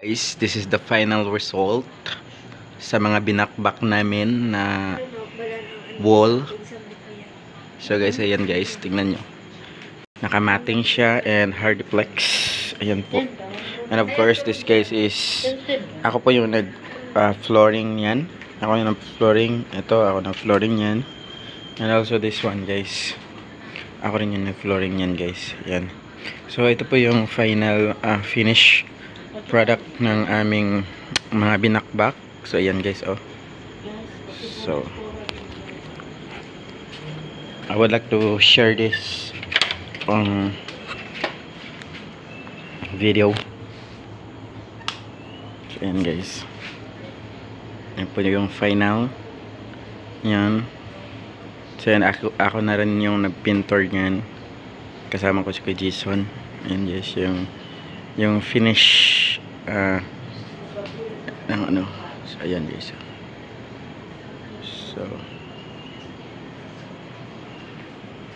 Guys, this is the final result sa mga binakbak namin na wall. So guys, ayan guys, tingnan nyo. Nakamating siya and hardplex. Ayan po. And of course, this guys is ako po yung flooring yan. Ako yung nag-flooring. Ito, ako nag-flooring yan. And also this one guys. Ako rin yung nag-flooring yan guys. Ayan. So ito po yung final finish product ng aming mga binakbak. So ayan guys, oh. So I would like to share this on video. So ayan guys. Ayan po yung final. Yan. So yan, ako na rin yung nagpintor niyan. Kasama ko si Kuya Jason. Ayan guys, yung finish ng ano. So ayan guys. So